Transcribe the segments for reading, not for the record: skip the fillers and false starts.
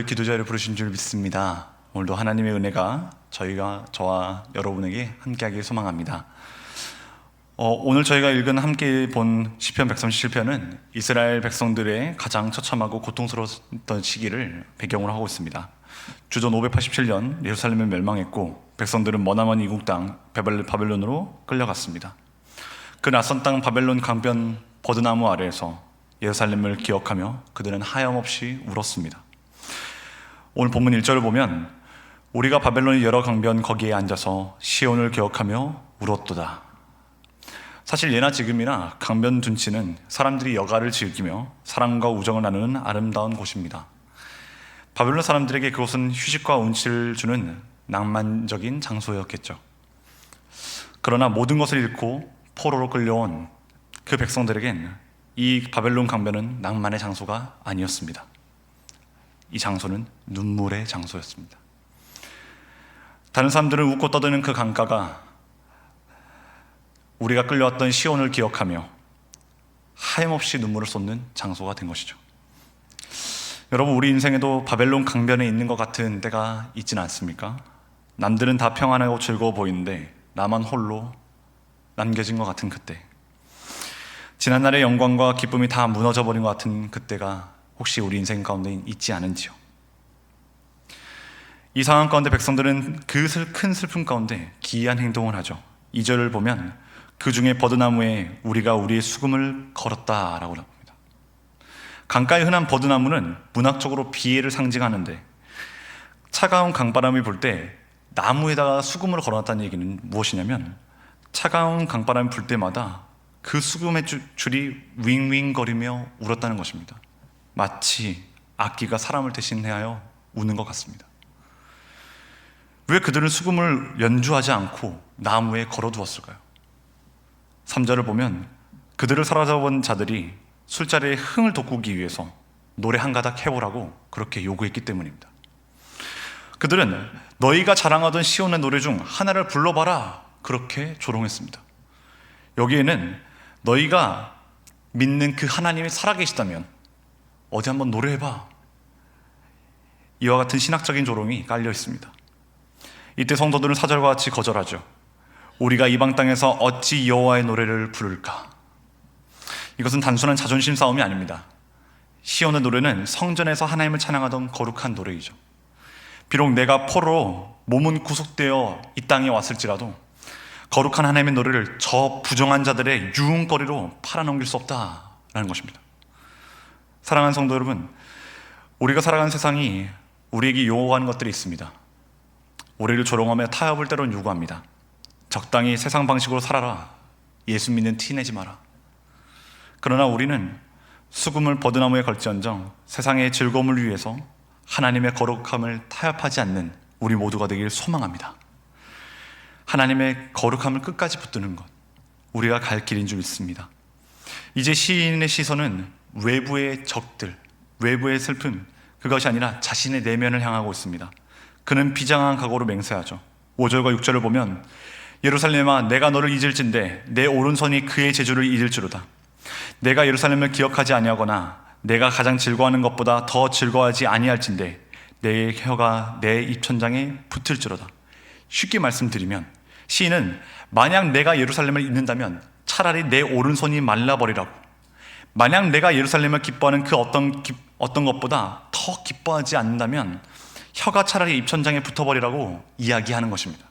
기도자를 부르신 줄 믿습니다. 오늘도 하나님의 은혜가 저와 여러분에게 함께하길 소망합니다. 오늘 저희가 함께 본 시편 137편은 이스라엘 백성들의 가장 처참하고 고통스러웠던 시기를 배경으로 하고 있습니다. 주전 587년 예루살렘은 멸망했고 백성들은 머나먼 이국 땅 바벨론으로 끌려갔습니다. 그 낯선 땅 바벨론 강변 버드나무 아래에서 예루살렘을 기억하며 그들은 하염없이 울었습니다. 오늘 본문 1절을 보면 우리가 바벨론의 여러 강변 거기에 앉아서 시온을 기억하며 울었도다. 사실 예나 지금이나 강변 둔치는 사람들이 여가를 즐기며 사랑과 우정을 나누는 아름다운 곳입니다. 바벨론 사람들에게 그곳은 휴식과 운치를 주는 낭만적인 장소였겠죠. 그러나 모든 것을 잃고 포로로 끌려온 그 백성들에겐 이 바벨론 강변은 낭만의 장소가 아니었습니다. 이 장소는 눈물의 장소였습니다. 다른 사람들은 웃고 떠드는 그 강가가 우리가 끌려왔던 시온을 기억하며 하염없이 눈물을 쏟는 장소가 된 것이죠. 여러분, 우리 인생에도 바벨론 강변에 있는 것 같은 때가 있지는 않습니까? 남들은 다 평안하고 즐거워 보이는데 나만 홀로 남겨진 것 같은 그때, 지난날의 영광과 기쁨이 다 무너져버린 것 같은 그때가 혹시 우리 인생 가운데 있지 않은지요? 이 상황 가운데 백성들은 그 큰 슬픔 가운데 기이한 행동을 하죠. 2절을 보면 그 중에 버드나무에 우리가 우리의 수금을 걸었다라고 합니다. 강가에 흔한 버드나무는 문학적으로 비애를 상징하는데 차가운 강바람이 불 때 나무에다가 수금을 걸어놨다는 얘기는 무엇이냐면 차가운 강바람이 불 때마다 그 수금의 줄이 윙윙거리며 울었다는 것입니다. 마치 악기가 사람을 대신하여 우는 것 같습니다. 왜 그들은 수금을 연주하지 않고 나무에 걸어두었을까요? 3절을 보면 그들을 사로잡은 자들이 술자리에 흥을 돋구기 위해서 노래 한 가닥 해보라고 그렇게 요구했기 때문입니다. 그들은 너희가 자랑하던 시온의 노래 중 하나를 불러봐라 그렇게 조롱했습니다. 여기에는 너희가 믿는 그 하나님이 살아계시다면 어디 한번 노래해봐, 이와 같은 신학적인 조롱이 깔려 있습니다. 이때 성도들은 4절과 같이 거절하죠. 우리가 이방 땅에서 어찌 여호와의 노래를 부를까? 이것은 단순한 자존심 싸움이 아닙니다. 시온의 노래는 성전에서 하나님을 찬양하던 거룩한 노래이죠. 비록 내가 포로로 몸은 구속되어 이 땅에 왔을지라도 거룩한 하나님의 노래를 저 부정한 자들의 유흥거리로 팔아넘길 수 없다라는 것입니다. 사랑하는 성도 여러분, 우리가 살아가는 세상이 우리에게 요구하는 것들이 있습니다. 우리를 조롱하며 타협을 때론 요구합니다. 적당히 세상 방식으로 살아라, 예수 믿는 티 내지 마라. 그러나 우리는 수금을 버드나무에 걸지언정 세상의 즐거움을 위해서 하나님의 거룩함을 타협하지 않는 우리 모두가 되길 소망합니다. 하나님의 거룩함을 끝까지 붙드는 것, 우리가 갈 길인 줄 믿습니다. 이제 시인의 시선은 외부의 적들, 외부의 슬픔, 그것이 아니라 자신의 내면을 향하고 있습니다. 그는 비장한 각오로 맹세하죠. 5절과 6절을 보면 예루살렘아, 내가 너를 잊을진대 내 오른손이 그의 재주를 잊을지로다. 내가 예루살렘을 기억하지 아니하거나 내가 가장 즐거워하는 것보다 더 즐거워하지 아니할진대 내 혀가 내 입천장에 붙을지로다. 쉽게 말씀드리면 시인은 만약 내가 예루살렘을 잊는다면 차라리 내 오른손이 말라버리라고, 만약 내가 예루살렘을 기뻐하는 그 어떤 것보다 더 기뻐하지 않는다면 혀가 차라리 입천장에 붙어버리라고 이야기하는 것입니다.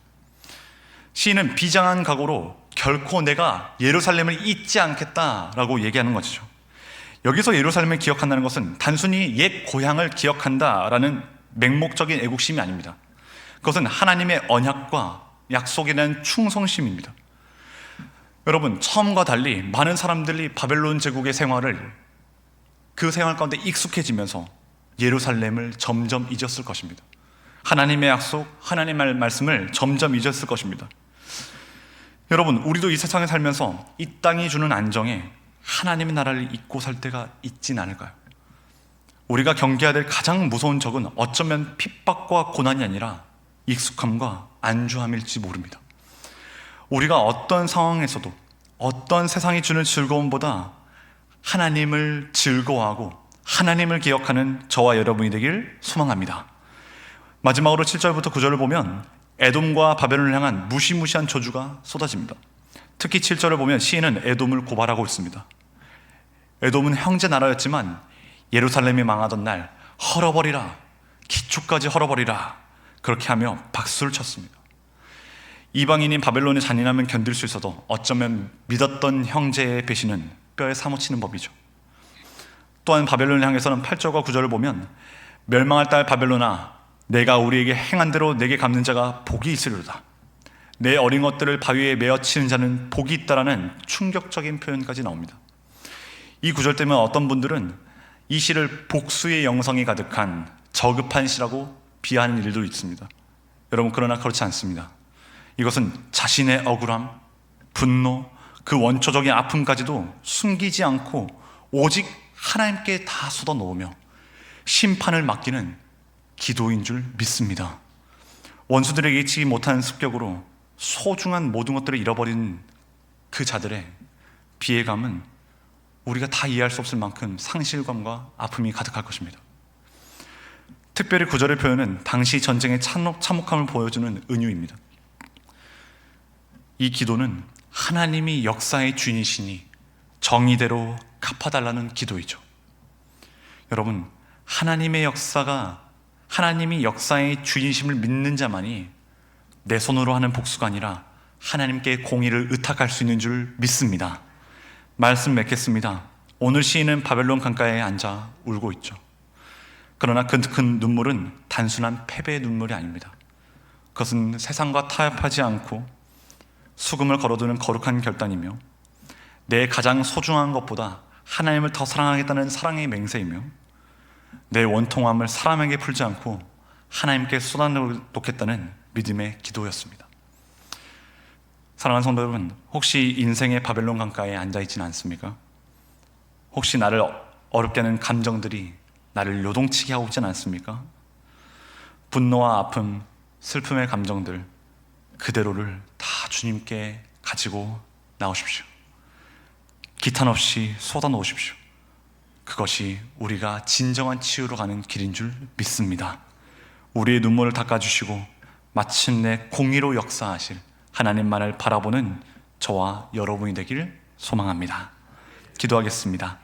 시인은 비장한 각오로 결코 내가 예루살렘을 잊지 않겠다라고 얘기하는 것이죠. 여기서 예루살렘을 기억한다는 것은 단순히 옛 고향을 기억한다라는 맹목적인 애국심이 아닙니다. 그것은 하나님의 언약과 약속에 대한 충성심입니다. 여러분, 처음과 달리 많은 사람들이 바벨론 제국의 그 생활 가운데 익숙해지면서 예루살렘을 점점 잊었을 것입니다. 하나님의 약속, 하나님의 말씀을 점점 잊었을 것입니다. 여러분, 우리도 이 세상에 살면서 이 땅이 주는 안정에 하나님의 나라를 잊고 살 때가 있진 않을까요? 우리가 경계해야 될 가장 무서운 적은 어쩌면 핍박과 고난이 아니라 익숙함과 안주함일지 모릅니다. 우리가 어떤 상황에서도 어떤 세상이 주는 즐거움보다 하나님을 즐거워하고 하나님을 기억하는 저와 여러분이 되길 소망합니다. 마지막으로 7절부터 9절을 보면 에돔과 바벨론을 향한 무시무시한 저주가 쏟아집니다. 특히 7절을 보면 시인은 에돔을 고발하고 있습니다. 에돔은 형제 나라였지만 예루살렘이 망하던 날 헐어버리라, 기초까지 헐어버리라, 그렇게 하며 박수를 쳤습니다. 이방인인 바벨론의 잔인함은 견딜 수 있어도 어쩌면 믿었던 형제의 배신은 뼈에 사무치는 법이죠. 또한 바벨론을 향해서는 8절과 9절을 보면 멸망할 딸 바벨론아, 내가 우리에게 행한 대로 내게 갚는 자가 복이 있으리로다. 내 어린 것들을 바위에 메어 치는 자는 복이 있다라는 충격적인 표현까지 나옵니다. 이 구절 때문에 어떤 분들은 이 시를 복수의 영성이 가득한 저급한 시라고 비하하는 일도 있습니다. 여러분, 그러나 그렇지 않습니다. 이것은 자신의 억울함, 분노, 그 원초적인 아픔까지도 숨기지 않고 오직 하나님께 다 쏟아놓으며 심판을 맡기는 기도인 줄 믿습니다. 원수들에게 잊지 못하는 습격으로 소중한 모든 것들을 잃어버린 그 자들의 비애감은 우리가 다 이해할 수 없을 만큼 상실감과 아픔이 가득할 것입니다. 특별히 9절의 표현은 당시 전쟁의 참혹함을 보여주는 은유입니다. 이 기도는 하나님이 역사의 주인이시니 정의대로 갚아달라는 기도이죠. 여러분, 하나님이 역사의 주인이심을 믿는 자만이 내 손으로 하는 복수가 아니라 하나님께 공의를 의탁할 수 있는 줄 믿습니다. 말씀 맺겠습니다. 오늘 시인은 바벨론 강가에 앉아 울고 있죠. 그러나 그 큰 눈물은 단순한 패배의 눈물이 아닙니다. 그것은 세상과 타협하지 않고 수금을 걸어두는 거룩한 결단이며 내 가장 소중한 것보다 하나님을 더 사랑하겠다는 사랑의 맹세이며 내 원통함을 사람에게 풀지 않고 하나님께 쏟아놓겠다는 믿음의 기도였습니다. 사랑하는 성도 여러분, 혹시 인생의 바벨론 강가에 앉아있지는 않습니까? 혹시 나를 어렵게 하는 감정들이 나를 요동치게 하고 있지는 않습니까? 분노와 아픔, 슬픔의 감정들 그대로를 다 주님께 가지고 나오십시오. 기탄 없이 쏟아놓으십시오. 그것이 우리가 진정한 치유로 가는 길인 줄 믿습니다. 우리의 눈물을 닦아주시고 마침내 공의로 역사하실 하나님만을 바라보는 저와 여러분이 되길 소망합니다. 기도하겠습니다.